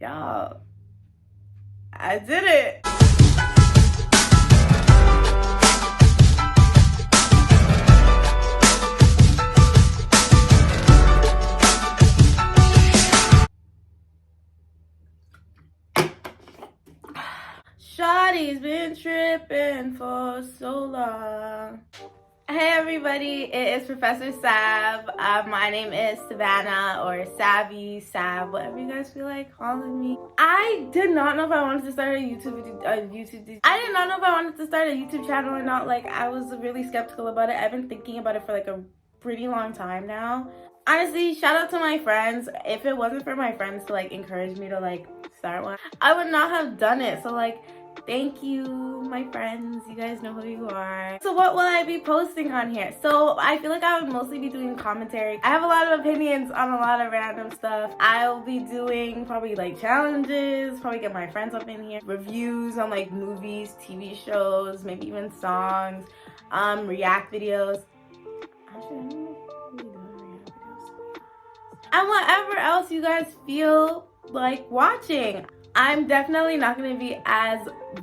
Y'all, I did it. Shawty's been tripping for so long. Hey everybody, it is Professor Sav. My name is Savannah or Savvy, Sav, whatever you guys feel like calling me. I did not know if I wanted to start a YouTube channel or not. Like, I was really skeptical about it. I've been thinking about it for like a pretty long time now. Honestly, shout out to my friends. If it wasn't for my friends to like encourage me to like start one, I would not have done it. So like, thank you, my friends. You guys know who you are. So what will I be posting on here? So I feel like I would mostly be doing commentary. I have a lot of opinions on a lot of random stuff. I'll be doing probably like challenges, probably get my friends up in here, reviews on like movies, TV shows, maybe even songs, react videos. Actually, I don't know if I'm really doing react videos. And whatever else you guys feel like watching. I'm definitely not going to be as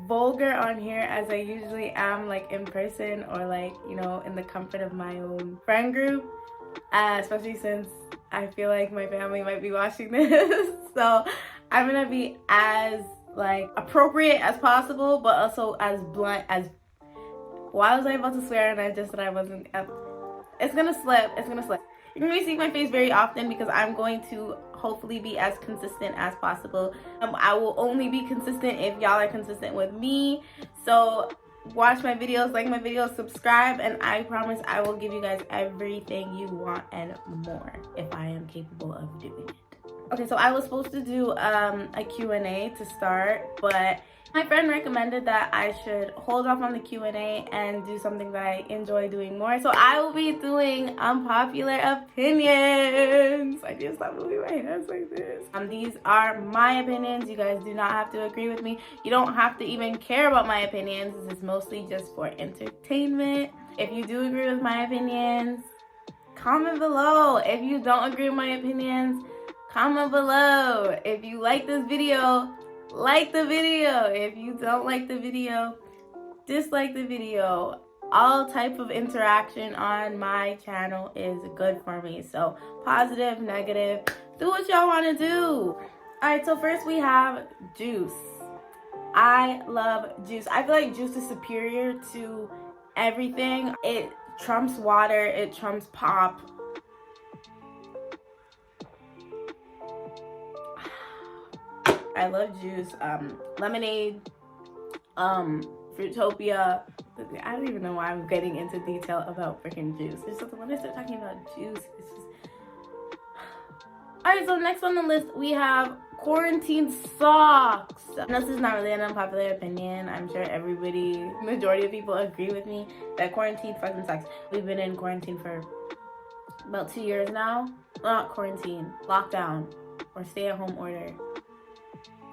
vulgar on here as I usually am, like in person or like, you know, in the comfort of my own friend group, especially since I feel like my family might be watching this. So I'm going to be as like appropriate as possible, but also as blunt as, why was I about to swear and I just said I wasn't? It's going to slip. It's going to slip. You're going to be seeing my face very often because I'm going to hopefully be as consistent as possible. I will only be consistent if y'all are consistent with me. So watch my videos, like my videos, subscribe, and I promise I will give you guys everything you want and more if I am capable of doing it. Okay, so I was supposed to do a Q&A to start, but my friend recommended that I should hold off on the Q&A and do something that I enjoy doing more. So I will be doing unpopular opinions. I just stop moving my hands like this. These are my opinions. You guys do not have to agree with me. You don't have to even care about my opinions. This is mostly just for entertainment. If you do agree with my opinions, comment below. If you don't agree with my opinions, comment below. If you like this video, like the video. If you don't like the video, dislike the video. All type of interaction on my channel is good for me. So positive, negative, do what y'all want to do. Alright, so first we have juice. I love juice. I feel like juice is superior to everything. It trumps water, it trumps pop. I love juice. Lemonade, Fruitopia. I don't even know why I'm getting into detail about freaking juice. It's just when I start talking about juice, it's just... Alright, so next on the list we have quarantine socks. And this is not really an unpopular opinion. I'm sure majority of people agree with me that quarantine fucking sucks. We've been in quarantine for about 2 years now. Well, not quarantine, lockdown, or stay at home order,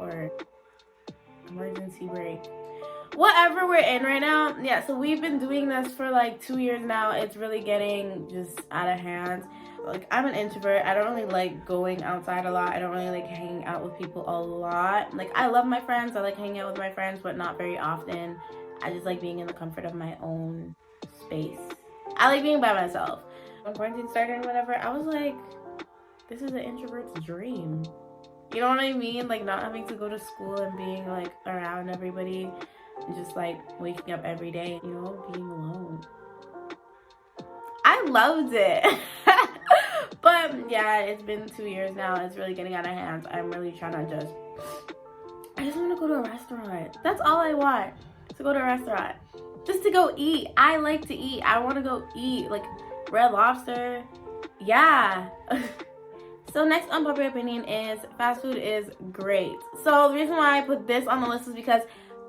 or emergency break, whatever we're in right now. Yeah, so we've been doing this for like 2 years now. It's really getting just out of hand. Like, I'm an introvert. I don't really like going outside a lot. I don't really like hanging out with people a lot. Like, I love my friends. I like hanging out with my friends, but not very often. I just like being in the comfort of my own space. I like being by myself. When quarantine started and whatever, I was like, this is an introvert's dream. You know what I mean? Like, not having to go to school and being like around everybody and just like waking up every day, you know, being alone. I loved it. But yeah, it's been 2 years now. It's really getting out of hand. I'm really trying to I just want to go to a restaurant. That's all I want, to go to a restaurant. Just to go eat. I like to eat. I want to go eat. Like Red Lobster. Yeah. So next unpopular opinion is fast food is great. So the reason why I put this on the list is because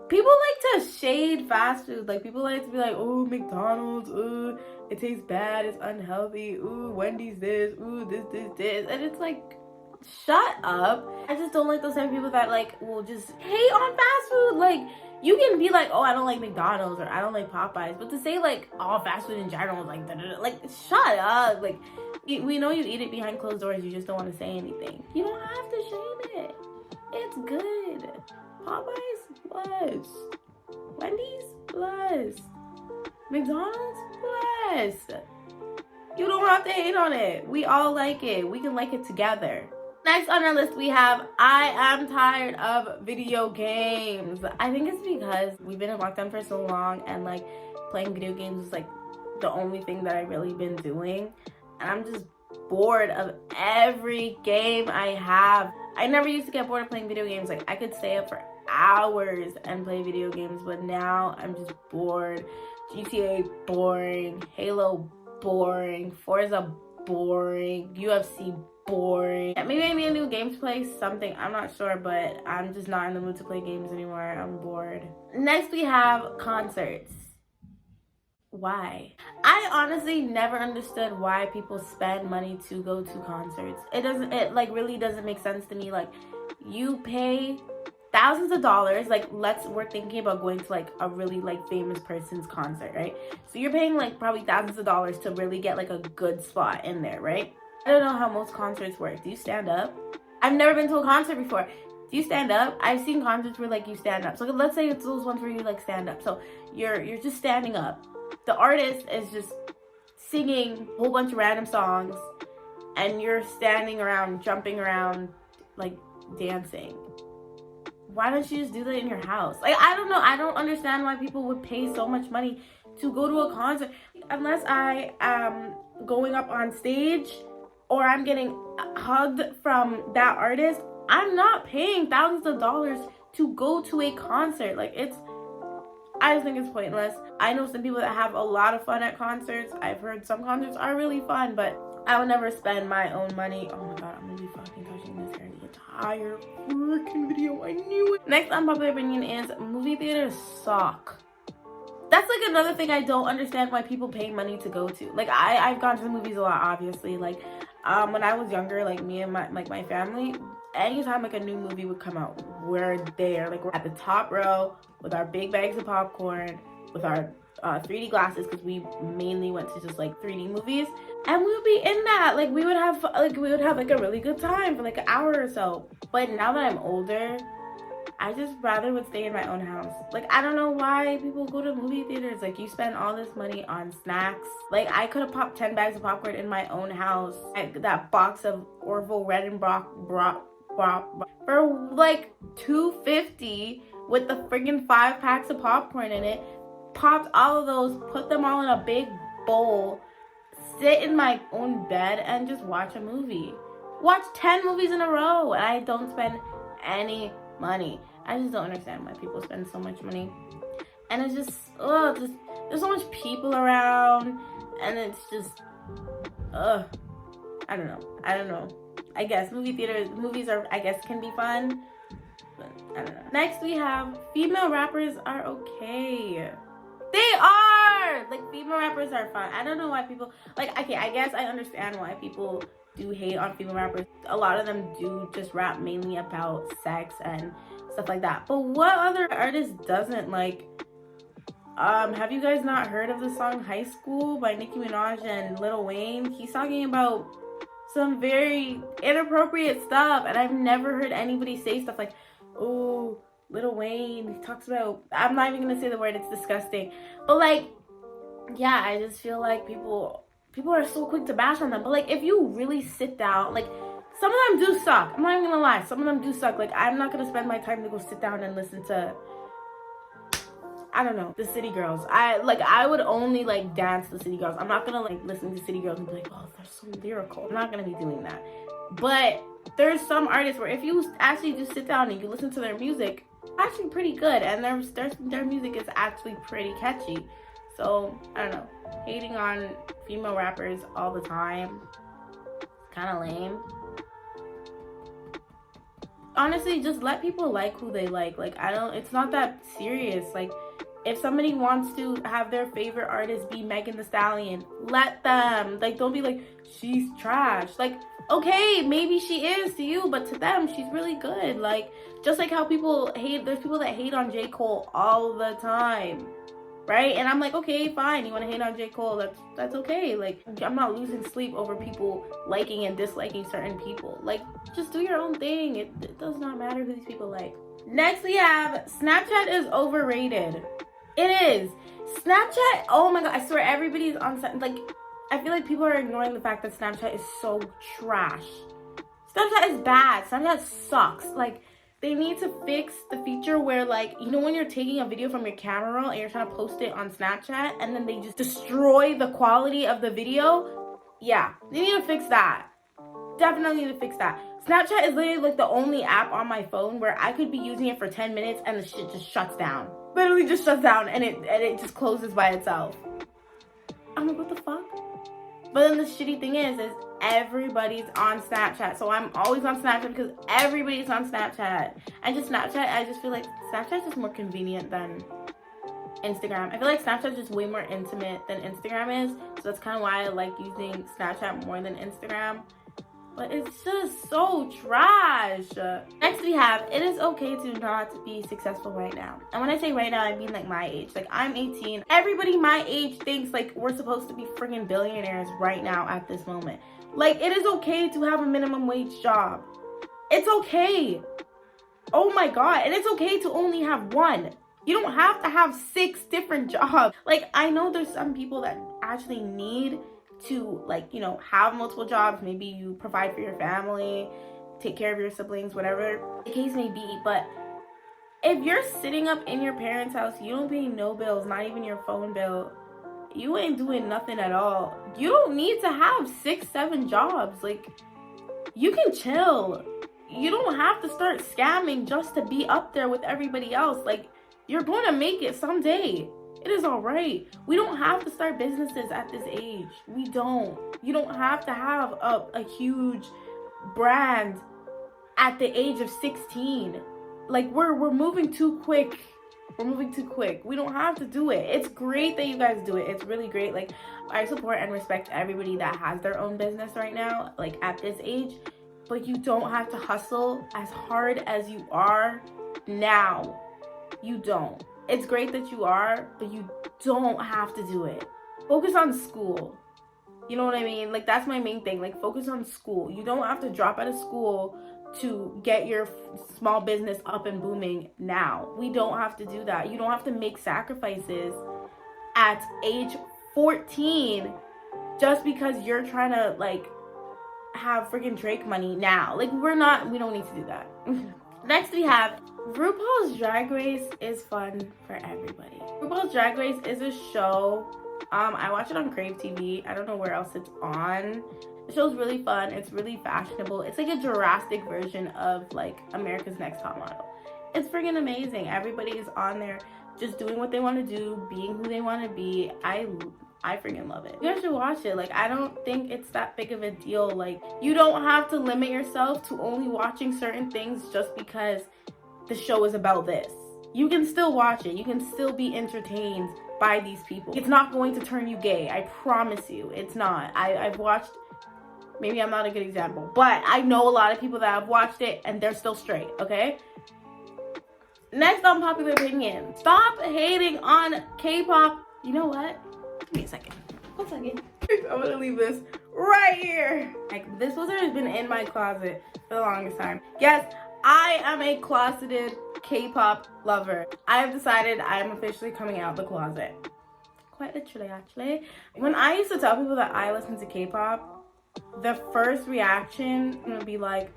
people like to shade fast food. Like, people like to be like, oh, McDonald's, ooh, it tastes bad, it's unhealthy, ooh, Wendy's this, ooh, this. And it's like, shut up. I just don't like those type of people that like will just hate on fast food. Like, you can be like, oh, I don't like McDonald's or I don't like Popeyes, but to say like all fast food in general is like, like, shut up. Like, we know you eat it behind closed doors. You just don't want to say anything. You don't have to shame it. It's good. Popeyes, plus. Wendy's, plus. McDonald's, plus. You don't have to hate on it. We all like it. We can like it together. Next on our list, we have I am tired of video games. I think it's because we've been in lockdown for so long and like playing video games is like the only thing that I've really been doing. And I'm just bored of every game I have. I never used to get bored of playing video games. Like I could stay up for hours and play video games, but now I'm just bored. GTA boring, Halo boring, Forza boring, UFC boring. Maybe I need a new game to play, something, I'm not sure, but I'm just not in the mood to play games anymore. I'm bored. Next we have concerts. Why? I honestly never understood why people spend money to go to concerts. It like really doesn't make sense to me. Like you pay thousands of dollars, like we're thinking about going to like a really like famous person's concert, right? So you're paying like probably thousands of dollars to really get like a good spot in there, right? I don't know how most concerts work. Do you stand up? I've never been to a concert before. Do you stand up? I've seen concerts where like you stand up. So let's say it's those ones where you like stand up. So you're just standing up. The artist is just singing a whole bunch of random songs and you're standing around, jumping around, like dancing. Why don't you just do that in your house? Like, I don't know. I don't understand why people would pay so much money to go to a concert. Unless I am going up on stage or I'm getting hugged from that artist, I'm not paying thousands of dollars to go to a concert. Like, I just think it's pointless. I know some people that have a lot of fun at concerts. I've heard some concerts are really fun, but I would never spend my own money. Oh my god, I'm gonna be fucking touching this hair the entire freaking video. I knew it. Next unpopular opinion is movie theaters suck. That's like another thing I don't understand why people pay money to go to. Like I've gone to the movies a lot, obviously. Like when I was younger, like me and my family, anytime like a new movie would come out, we're there. Like we're at the top row with our big bags of popcorn, with our 3D glasses, because we mainly went to just like 3D movies, and we would be in that. Like we would have like a really good time for like an hour or so. But now that I'm older, I just rather would stay in my own house. Like I don't know why people go to movie theaters. Like you spend all this money on snacks. Like I could have popped 10 bags of popcorn in my own house. Like that box of Orville Redenbach for like $2.50 with the friggin' 5 packs of popcorn in it. Popped all of those, put them all in a big bowl, sit in my own bed and just watch a movie. Watch 10 movies in a row and I don't spend any money. I just don't understand why people spend so much money. And it's just, there's so much people around and it's just, I don't know. I guess movies are, I guess, can be fun, but I don't know. Next we have female rappers are okay. They are! Like, female rappers are fun. I don't know why people, like, okay, I guess I understand why people do hate on female rappers. A lot of them do just rap mainly about sex and stuff like that. But what other artist doesn't? Like, have you guys not heard of the song High School by Nicki Minaj and Lil Wayne? He's talking about some very inappropriate stuff, and I've never heard anybody say stuff like, oh, Lil Wayne, he talks about, I'm not even gonna say the word, it's disgusting. But like, yeah, I just feel like people are so quick to bash on them. But like, if you really sit down, like, some of them do suck. I'm not even gonna lie, some of them do suck. Like, I'm not gonna spend my time to go sit down and listen to, I don't know, the City Girls. I would only like dance to City Girls. I'm not gonna like listen to City Girls and be like, oh, they're so lyrical. I'm not gonna be doing that. But there's some artists where if you actually just sit down and you listen to their music, actually pretty good, and their music is actually pretty catchy. So I don't know, hating on female rappers all the time, kind of lame. Honestly, just let people like who they like. Like, it's not that serious. Like, if somebody wants to have their favorite artist be Megan Thee Stallion, let them. Like, don't be like, she's trash. Like, okay, maybe she is to you, but to them, she's really good. Like, just like how people hate, there's people that hate on J. Cole all the time. right? And I'm like, okay, fine, you want to hate on J. Cole, that's okay. Like, I'm not losing sleep over people liking and disliking certain people. Like, just do your own thing. It does not matter who these people like. Next we have Snapchat is overrated. It is. Snapchat, oh my god, I swear everybody's on, like, I feel like people are ignoring the fact that Snapchat is so trash. Snapchat is bad. Snapchat sucks. Like, they need to fix the feature where, like, you know when you're taking a video from your camera roll and you're trying to post it on Snapchat and then they just destroy the quality of the video? Yeah, they need to fix that. Definitely need to fix that. Snapchat is literally like the only app on my phone where I could be using it for 10 minutes and the shit just shuts down. Literally just shuts down and it just closes by itself. I'm like, what the fuck? But then the shitty thing is everybody's on Snapchat. So I'm always on Snapchat because everybody's on Snapchat. And just Snapchat, I just feel like Snapchat's just more convenient than Instagram. I feel like Snapchat's just way more intimate than Instagram is. So that's kind of why I like using Snapchat more than Instagram. But it's just so trash. Next we have, it is okay to not be successful right now. And when I say right now, I mean like my age. Like, I'm 18. Everybody my age thinks like we're supposed to be freaking billionaires right now at this moment. Like, it is okay to have a minimum wage job. It's okay. Oh my god. And it's okay to only have one. You don't have to have 6 different jobs. Like, I know there's some people that actually need to, like, you know, have multiple jobs. Maybe you provide for your family, take care of your siblings, whatever the case may be. But if you're sitting up in your parents' house, you don't pay no bills, not even your phone bill, you ain't doing nothing at all. You don't need to have 6, 7 jobs. Like, you can chill. You don't have to start scamming just to be up there with everybody else. Like, you're going to make it someday. It is all right. We don't have to start businesses at this age. We don't. You don't have to have a huge brand at the age of 16. Like, we're moving too quick. We're moving too quick. We don't have to do it. It's great that you guys do it. It's really great. Like, I support and respect everybody that has their own business right now, like at this age. But you don't have to hustle as hard as you are now. You don't. It's great that you are, but you don't have to do it. Focus on school. You know what I mean? Like, that's my main thing. Like, focus on school. You don't have to drop out of school to get your small business up and booming now. We don't have to do that. You don't have to make sacrifices at age 14 just because you're trying to, like, have freaking Drake money now. Like, we don't need to do that. Next we have RuPaul's Drag Race is fun for everybody. RuPaul's Drag Race is a show. I watch it on Crave TV. I don't know where else it's on. The show's really fun. It's really fashionable. It's like a Jurassic version of like America's Next Top Model. It's freaking amazing. Everybody is on there just doing what they want to do, being who they want to be. I freaking love it. You guys should watch it. Like, I don't think it's that big of a deal. Like, you don't have to limit yourself to only watching certain things just because the show is about this. You can still watch it. You can still be entertained by these people. It's not going to turn you gay. I promise you. It's not. I've watched, maybe I'm not a good example, but I know a lot of people that have watched it and they're still straight, okay? Next unpopular opinion. Stop hating on K-pop. You know what? Give me a second. 1 second. I'm gonna leave this right here. Like, this poster has been in my closet for the longest time. Yes, I am a closeted K-pop lover. I have decided I am officially coming out the closet. Quite literally, actually. When I used to tell people that I listen to K-pop, the first reaction would be like,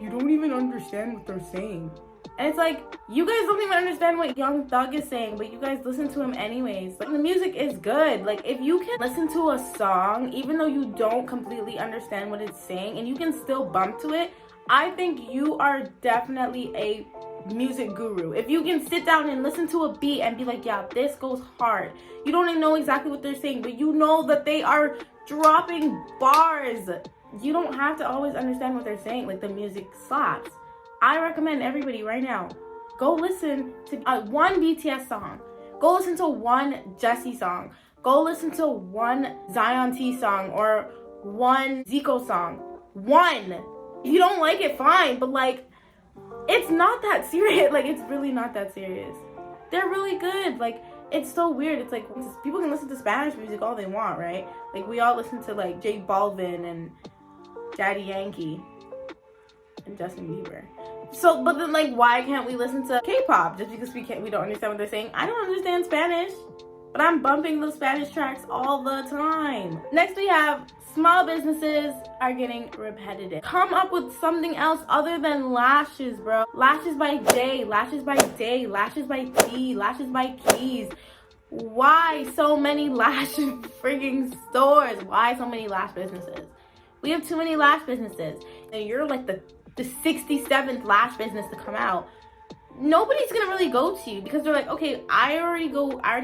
you don't even understand what they're saying. And it's like, you guys don't even understand what Young Thug is saying, but you guys listen to him anyways. Like, the music is good. Like, if you can listen to a song, even though you don't completely understand what it's saying, and you can still bump to it, I think you are definitely a music guru. If you can sit down and listen to a beat and be like, yeah, this goes hard. You don't even know exactly what they're saying, but you know that they are dropping bars. You don't have to always understand what they're saying. Like, the music slaps. I recommend everybody right now, go listen to one BTS song. Go listen to one Jessie song. Go listen to one Zion T song or one Zico song. One. If you don't like it, fine. But like, it's not that serious. Like, it's really not that serious. They're really good. Like, it's so weird. It's like people can listen to Spanish music all they want, right? Like we all listen to like J Balvin and Daddy Yankee and Justin Bieber. So, but then like, why can't we listen to K-pop just because we don't understand what they're saying? I don't understand Spanish, but I'm bumping those Spanish tracks all the time. Next, we have small businesses are getting repetitive. Come up with something else other than lashes, bro. Lashes by day, lashes by day, lashes by tea, lashes by keys. Why so many lash freaking stores? Why so many lash businesses? We have too many lash businesses. And you're like the 67th lash business to come out. Nobody's gonna really go to you because they're like, okay, I already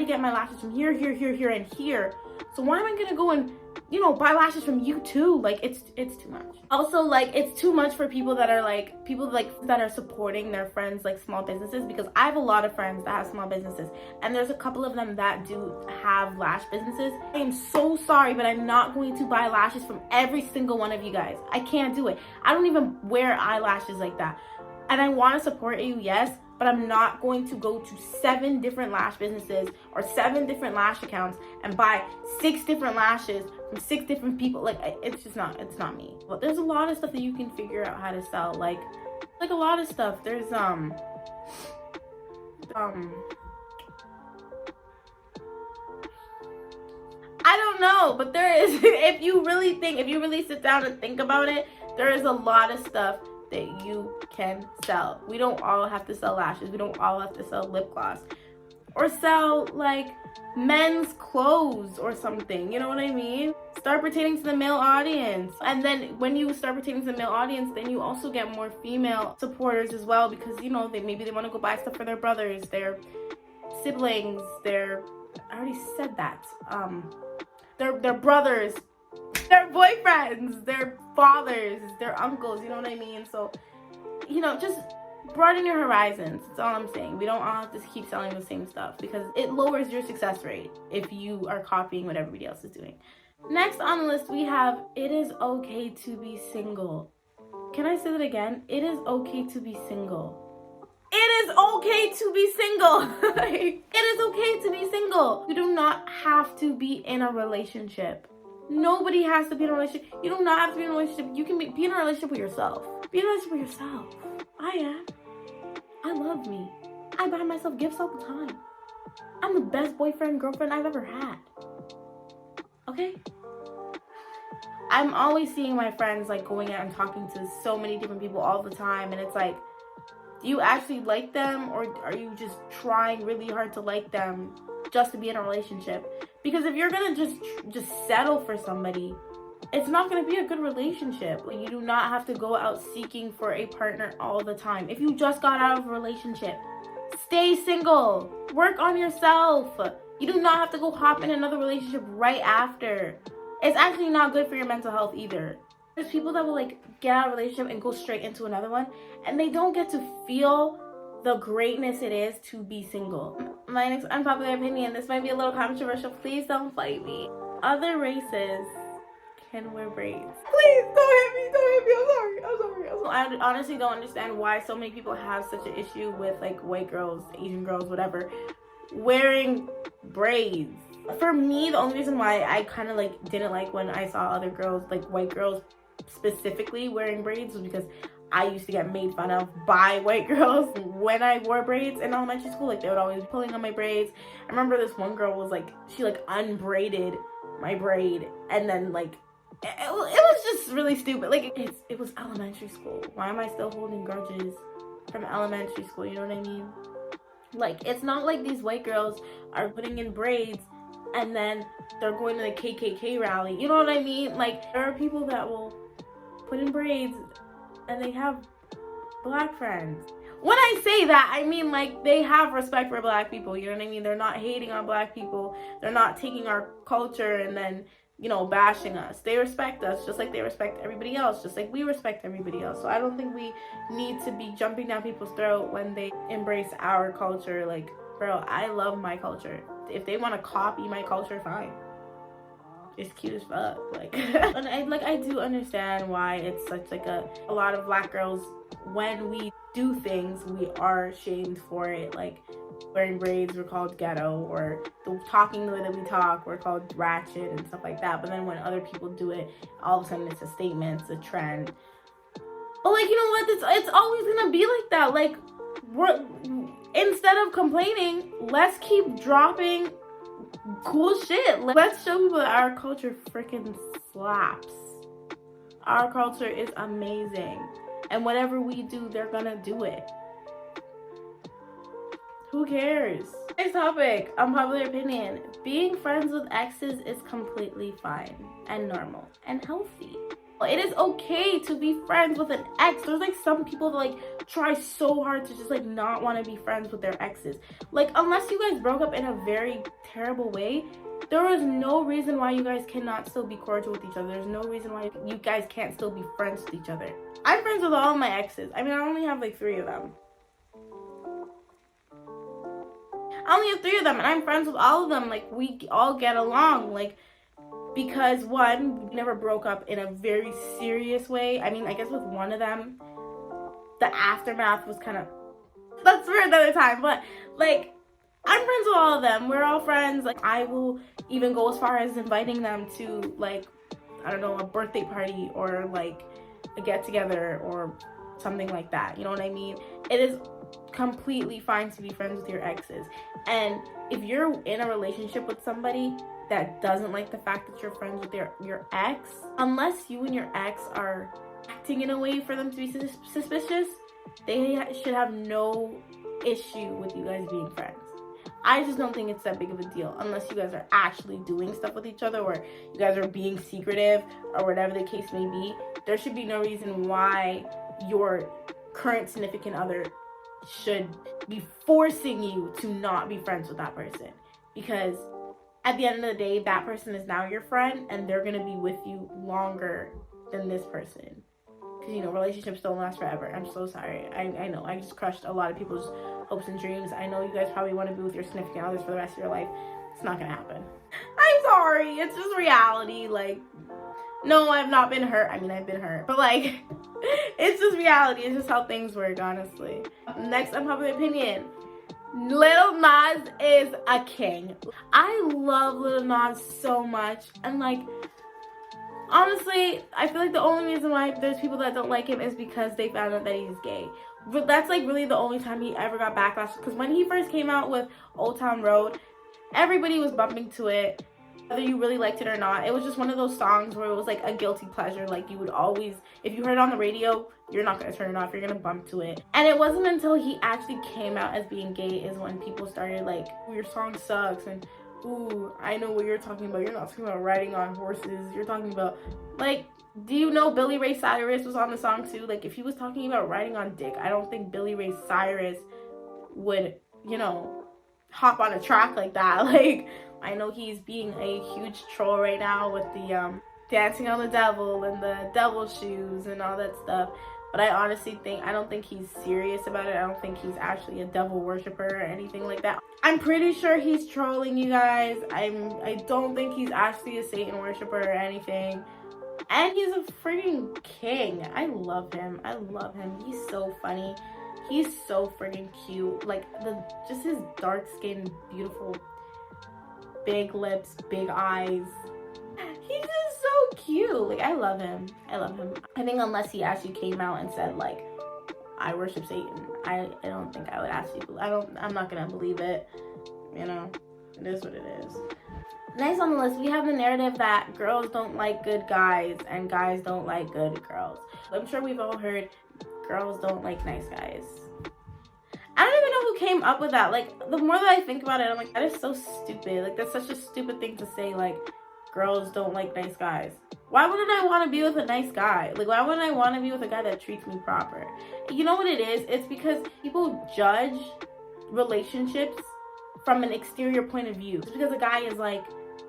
get my lashes from here, here, here, here, and here. So why am I gonna go and, you know, buy lashes from you too? Like it's too much. Also, like it's too much for people that are supporting their friends like small businesses, because I have a lot of friends that have small businesses and there's a couple of them that do have lash businesses. I am so sorry, but I'm not going to buy lashes from every single one of you guys. I can't do it. I don't even wear eyelashes like that. And I want to support you, yes, but I'm not going to go to 7 different lash businesses or 7 different lash accounts and buy 6 different lashes from 6 different people. Like, it's not me. But there's a lot of stuff that you can figure out how to sell. Like a lot of stuff. There's, I don't know, but there is, if you really sit down and think about it, there is a lot of stuff that you can sell. We don't all have to sell lashes. We don't all have to sell lip gloss or sell like men's clothes or something. You know what I mean? Start pertaining to the male audience. And then when you start pertaining to the male audience, then you also get more female supporters as well, because, you know, maybe they want to go buy stuff for their brothers, their siblings, I already said that. Their brothers, their boyfriends, their fathers, their uncles, you know what I mean? So, you know, just broaden your horizons. That's all I'm saying. We don't all have to keep selling the same stuff, because it lowers your success rate if you are copying what everybody else is doing. Next on the list, we have it is okay to be single. Can I say that again? It is okay to be single. It is okay to be single. It is okay to be single. You do not have to be in a relationship. Nobody has to be in a relationship. You do not have to be in a relationship. You can be in a relationship with yourself. Be in a relationship with yourself. I am. I love me. I buy myself gifts all the time. I'm the best boyfriend, girlfriend I've ever had. Okay? I'm always seeing my friends like going out and talking to so many different people all the time, and it's like, do you actually like them, or are you just trying really hard to like them just to be in a relationship? Because if you're gonna just settle for somebody, it's not gonna be a good relationship. Like, you do not have to go out seeking for a partner all the time. If you just got out of a relationship, stay single. Work on yourself. You do not have to go hop in another relationship right after. It's actually not good for your mental health either. There's people that will like get out of a relationship and go straight into another one, and they don't get to feel the greatness it is to be single. My next unpopular opinion, this might be a little controversial, please don't fight me. Other races can wear braids. Please don't hit me, I'm sorry. I honestly don't understand why so many people have such an issue with like white girls, Asian girls, whatever, wearing braids. For me, the only reason why I kind of like didn't like when I saw other girls, like white girls specifically, wearing braids was because I used to get made fun of by white girls when I wore braids in elementary school. Like, they would always be pulling on my braids. I remember this one girl was like, she like unbraided my braid, and then like it was just really stupid. Like, it was elementary school. Why am I still holding grudges from elementary school? You know what I mean? Like, it's not like these white girls are putting in braids and then they're going to the KKK rally. You know what I mean? Like, there are people that will put in braids and they have black friends. When I say that, I mean like they have respect for black people. You know what I mean? They're not hating on black people. They're not taking our culture and then, you know, bashing us. They respect us just like they respect everybody else, just like we respect everybody else. So I don't think we need to be jumping down people's throat when they embrace our culture. Like, bro, I love my culture. If they want to copy my culture, fine. It's cute as fuck. Like, and I do understand why it's such like a lot of black girls, when we do things, we are shamed for it. Like, wearing braids were called ghetto, or talking the way that we talk we're called ratchet and stuff like that. But then when other people do it, all of a sudden it's a statement, it's a trend. But like, you know what? It's always gonna be like that. Like, instead of complaining, let's keep dropping cool shit. Let's show people that our culture freaking slaps. Our culture is amazing. And whatever we do, they're gonna do it. Who cares? Next topic, unpopular opinion. Being friends with exes is completely fine and normal and healthy. It is okay to be friends with an ex. There's like some people that like try so hard to just like not want to be friends with their exes. Like, unless you guys broke up in a very terrible way, there is no reason why you guys cannot still be cordial with each other. There's no reason why you guys can't still be friends with each other. I'm friends with all of my exes. I mean, I only have like 3 of them. I only have 3 of them, and I'm friends with all of them. Like, we all get along. Like, because one, we never broke up in a very serious way. I mean, I guess with one of them, the aftermath was kind of, that's for another time. But like, I'm friends with all of them. We're all friends. Like, I will even go as far as inviting them to, like, I don't know, a birthday party or like a get together or something like that. You know what I mean? It is completely fine to be friends with your exes. And if you're in a relationship with somebody that doesn't like the fact that you're friends with your ex, unless you and your ex are acting in a way for them to be suspicious, they should have no issue with you guys being friends. I just don't think it's that big of a deal unless you guys are actually doing stuff with each other, or you guys are being secretive or whatever the case may be. There should be no reason why your current significant other should be forcing you to not be friends with that person, because at the end of the day, that person is now your friend and they're gonna be with you longer than this person. Because, you know, relationships don't last forever. I'm so sorry. I know I just crushed a lot of people's hopes and dreams. I know you guys probably want to be with your significant others for the rest of your life. It's not gonna happen. I'm sorry. It's just reality. Like, no, I've not been hurt. I mean, I've been hurt, but like, it's just reality. It's just how things work, honestly. Next unpopular opinion. Lil Nas is a king. I love Lil Nas so much, and like, honestly, I feel like the only reason why there's people that don't like him is because they found out that he's gay. But that's like really the only time he ever got backlash, because when he first came out with Old Town Road, everybody was bumping to it, whether you really liked it or not. It was just one of those songs where it was like a guilty pleasure. Like, you would always, if you heard it on the radio, you're not going to turn it off, you're going to bump to it. And it wasn't until he actually came out as being gay is when people started like, ooh, your song sucks, and ooh, I know what you're talking about. You're not talking about riding on horses. You're talking about, like, do you know Billy Ray Cyrus was on the song too? Like, if he was talking about riding on dick, I don't think Billy Ray Cyrus would, you know, hop on a track like that. Like, I know he's being a huge troll right now with the dancing on the devil and the devil shoes and all that stuff. But I honestly think, I don't think he's serious about it. I don't think he's actually a devil worshiper or anything like that. I'm pretty sure he's trolling you guys. I don't think he's actually a Satan worshiper or anything. And he's a freaking king. I love him. I love him. He's so funny. He's so freaking cute. Like, just his dark skin, beautiful, big lips, big eyes. He's just so cute. Like, I love him. I love him. I think unless he actually came out and said, like, I worship Satan, I don't think I would actually, I'm not gonna believe it. You know, it is what it is. Next on the list, we have the narrative that girls don't like good guys and guys don't like good girls. I'm sure we've all heard girls don't like nice guys. I don't even know who came up with that. Like, the more that I think about it, I'm like, that is so stupid. Like, that's such a stupid thing to say, like, girls don't like nice guys. Why wouldn't I want to be with a nice guy? Like, why wouldn't I want to be with a guy that treats me proper? You know what it is? It's because people judge relationships from an exterior point of view. Just because a guy is like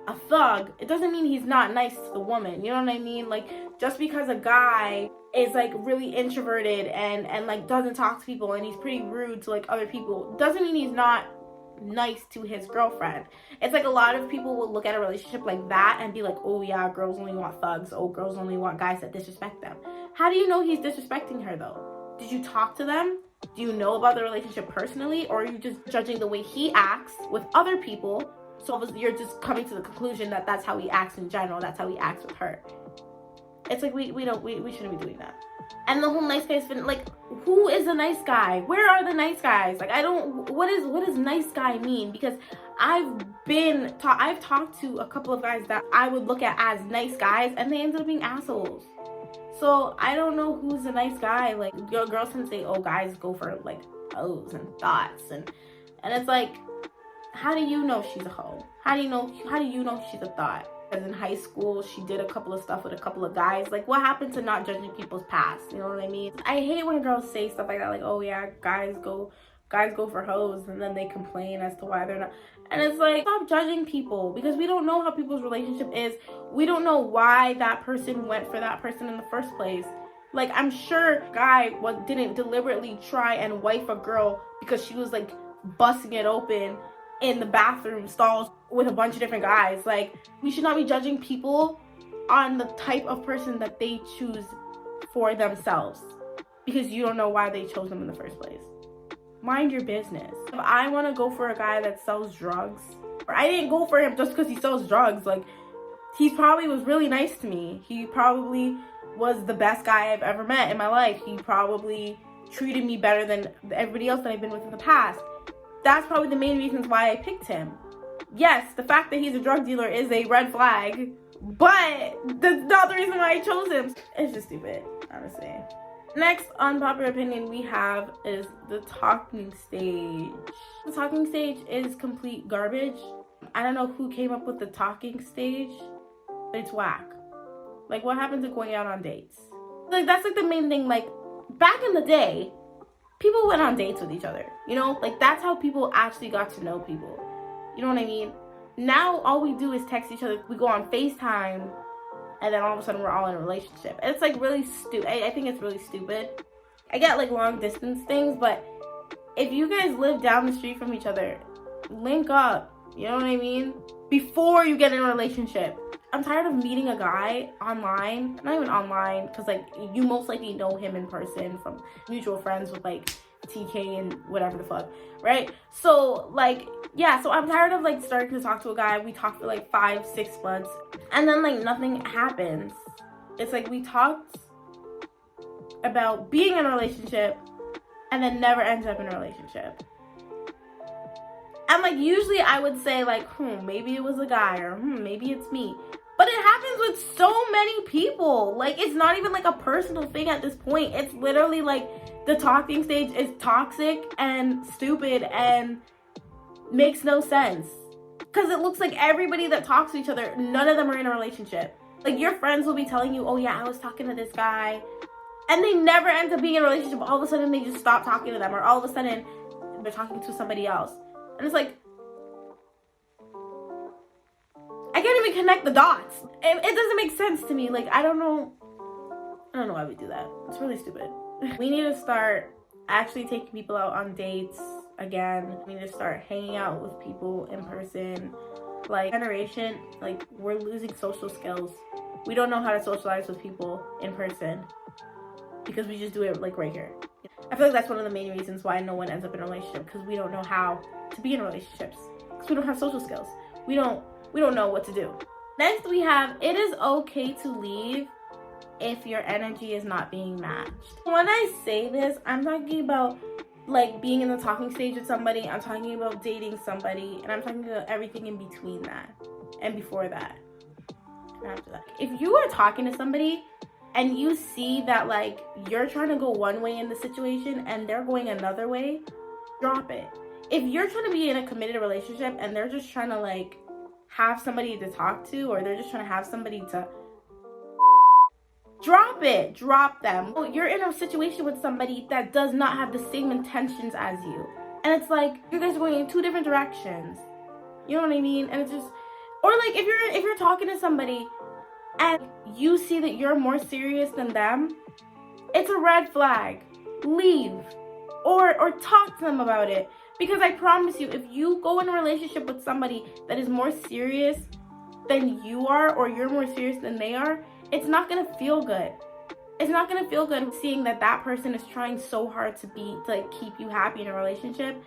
a thug, it doesn't mean he's not nice to the woman. You know what I mean? Like, just because a guy is like really introverted and like doesn't talk to people and he's pretty rude to like other people, doesn't mean he's not nice to his girlfriend. It's like a lot of people will look at a relationship like that and be like, oh yeah, girls only want thugs. Oh, girls only want guys that disrespect them. How do you know he's disrespecting her though? Did you talk to them? Do you know about the relationship personally, or are you just judging the way he acts with other people? So you're just coming to the conclusion that that's how he acts in general, that's how he acts with her. It's like, we shouldn't be doing that. And the whole nice guys thing, like, who is a nice guy? Where are the nice guys? Like, what does nice guy mean? Because I've talked to a couple of guys that I would look at as nice guys, and they ended up being assholes. So I don't know who's a nice guy. Like, girls can say, oh, guys go for like hoes and thoughts, and it's like, how do you know she's a hoe? How do you know she's a thought? Because in high school, she did a couple of stuff with a couple of guys. Like, what happened to not judging people's past? You know what I mean? I hate when girls say stuff like that, like, oh yeah, guys go for hoes, and then they complain as to why they're not. And it's like, stop judging people, because we don't know how people's relationship is. We don't know why that person went for that person in the first place. Like, I'm sure guy didn't deliberately try and wife a girl because she was like busting it open in the bathroom stalls with a bunch of different guys. Like, we should not be judging people on the type of person that they choose for themselves, because you don't know why they chose them in the first place. Mind your business. If I want to go for a guy that sells drugs, or I didn't go for him just because he sells drugs, like, he probably was really nice to me. He probably was the best guy I've ever met in my life. He probably treated me better than everybody else that I've been with in the past. That's probably the main reasons why I picked him. Yes, the fact that he's a drug dealer is a red flag, but that's not the reason why I chose him. It's just stupid, honestly. Next unpopular opinion we have is the talking stage. The talking stage is complete garbage. I don't know who came up with the talking stage, but it's whack. Like, what happened to going out on dates? Like, that's like the main thing. Like, back in the day, people went on dates with each other, you know? Like, that's how people actually got to know people. You know what I mean? Now, all we do is text each other. We go on FaceTime, and then all of a sudden, we're all in a relationship. And it's, like, really stupid. I think it's really stupid. I get, like, long-distance things, but if you guys live down the street from each other, link up. You know what I mean? Before you get in a relationship. I'm tired of meeting a guy online. Not even online, because, like, you most likely know him in person from mutual friends with, like, TK and whatever the fuck, right? So, like, yeah, so I'm tired of, like, starting to talk to a guy. We talk for, like, 5-6 months, and then, like, nothing happens. It's like we talked about being in a relationship and then never ends up in a relationship. And, like, usually I would say, like, maybe it was a guy, or maybe it's me. But it happens with so many people. Like, it's not even, like, a personal thing at this point. It's literally, like, the talking stage is toxic and stupid and makes no sense. Because it looks like everybody that talks to each other, none of them are in a relationship. Like, your friends will be telling you, oh, yeah, I was talking to this guy. And they never end up being in a relationship. All of a sudden, they just stop talking to them. Or all of a sudden, they're talking to somebody else. And it's like, I can't even connect the dots. It doesn't make sense to me. Like, I don't know why we do that. It's really stupid. We need to start actually taking people out on dates again. We need to start hanging out with people in person. Like, generation, like, we're losing social skills. We don't know how to socialize with people in person because we just do it, like, right here. I feel like that's one of the main reasons why no one ends up in a relationship, because we don't know how to be in relationships. Because we don't have social skills. We don't know what to do. Next we have, it is okay to leave if your energy is not being matched. When I say this, I'm talking about, like, being in the talking stage with somebody. I'm talking about dating somebody, and I'm talking about everything in between that and before that and after that. If you are talking to somebody and you see that, like, you're trying to go one way in the situation and they're going another way, drop it. If you're trying to be in a committed relationship and they're just trying to, like, have somebody to talk to, or they're just trying to have somebody to, drop it. Drop them. You're in a situation with somebody that does not have the same intentions as you, and it's like you guys are going in two different directions. You know what I mean? And it's just, or like if you're talking to somebody and you see that you're more serious than them, it's a red flag. Leave, or talk to them about it. Because I promise you, if you go in a relationship with somebody that is more serious than you are, or you're more serious than they are, it's not gonna feel good. It's not gonna feel good seeing that that person is trying so hard to like keep you happy in a relationship,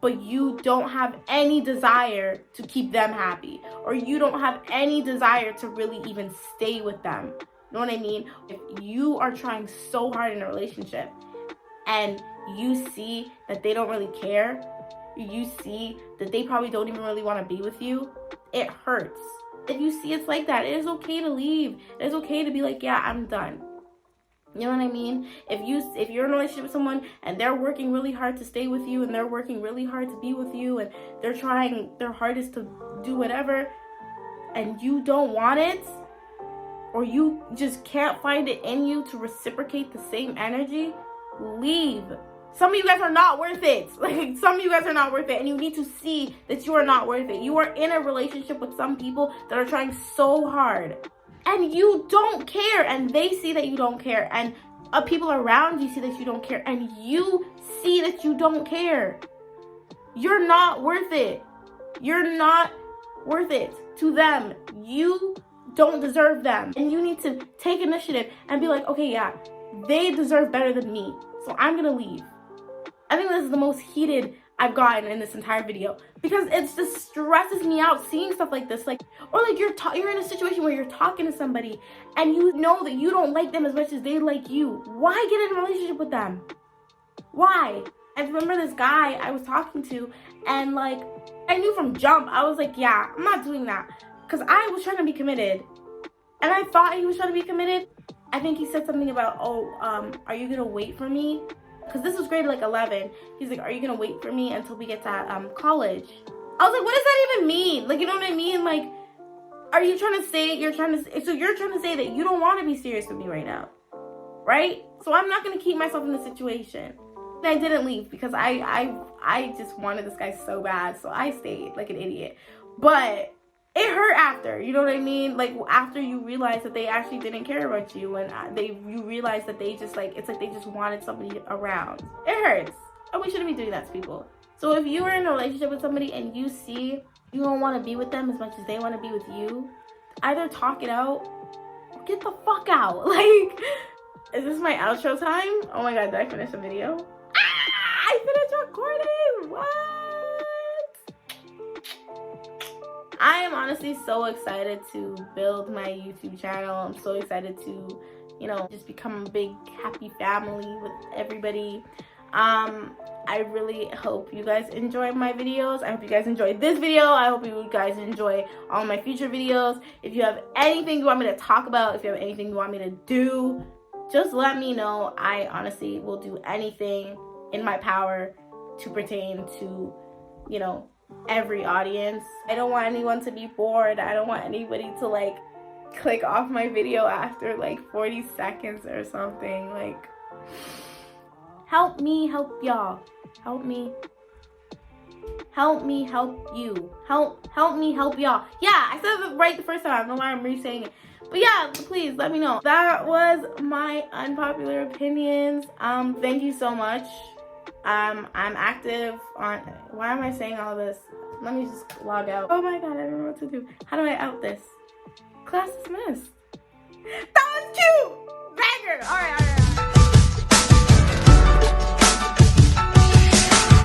but you don't have any desire to keep them happy, or you don't have any desire to really even stay with them. You know what I mean? If you are trying so hard in a relationship and you see that they don't really care, you see that they probably don't even really want to be with you, it hurts. If you see it's like that, it is okay to leave. It is okay to be like, yeah, I'm done. You know what I mean? If you're in a relationship with someone and they're working really hard to stay with you and they're working really hard to be with you and they're trying their hardest to do whatever, and you don't want it, or you just can't find it in you to reciprocate the same energy, leave. Some of you guys are not worth it. Like, some of you guys are not worth it, and you need to see that you are not worth it. You are in a relationship with some people that are trying so hard, and you don't care, and they see that you don't care, and people around you see that you don't care, and you see that you don't care. You're not worth it. You're not worth it to them. You don't deserve them, and you need to take initiative and be like, okay, yeah, they deserve better than me, so I'm gonna leave. I think this is the most heated I've gotten in this entire video, because it just stresses me out seeing stuff like this. Like, or like you're in a situation where you're talking to somebody and you know that you don't like them as much as they like you. Why get in a relationship with them? Why? I remember this guy I was talking to, and like, I knew from jump, I was like, yeah, I'm not doing that, because I was trying to be committed, and I thought he was trying to be committed. I think he said something about, are you gonna wait for me? Because this was grade like 11. He's like, are you gonna wait for me until we get to college? I was like, what does that even mean? Like, you know what I mean? Like, are you trying to say, you're trying to say that you don't want to be serious with me right now, right? So I'm not gonna keep myself in this situation. And I didn't leave because I just wanted this guy so bad, so I stayed like an idiot. But it hurt after, you know what I mean? Like, after you realize that they actually didn't care about you, and you realize that they just like, it's like they just wanted somebody around. It hurts, and we shouldn't be doing that to people. So if you are in a relationship with somebody and you see you don't want to be with them as much as they want to be with you, either talk it out or get the fuck out. Like, is this my outro time? Oh my god, did I finish the video? I finished recording! What? I am honestly so excited to build my YouTube channel. I'm so excited to, you know, just become a big happy family with everybody. I really hope you guys enjoy my videos. I hope you guys enjoyed this video. I hope you guys enjoy all my future videos. If you have anything you want me to talk about, if you have anything you want me to do, just let me know. I honestly will do anything in my power to pertain to, you know, every audience. I don't want anyone to be bored. I don't want anybody to like click off my video after like 40 seconds or something. Like, help me help y'all. Help me help you. Help me help y'all. Yeah, I said it right the first time. I don't know why I'm re-saying it. But yeah, please let me know. That was my unpopular opinions. Thank you so much. I'm active on, why am I saying all this? Let me just log out. Oh my god, I don't know what to do. How do I out this? Class dismissed.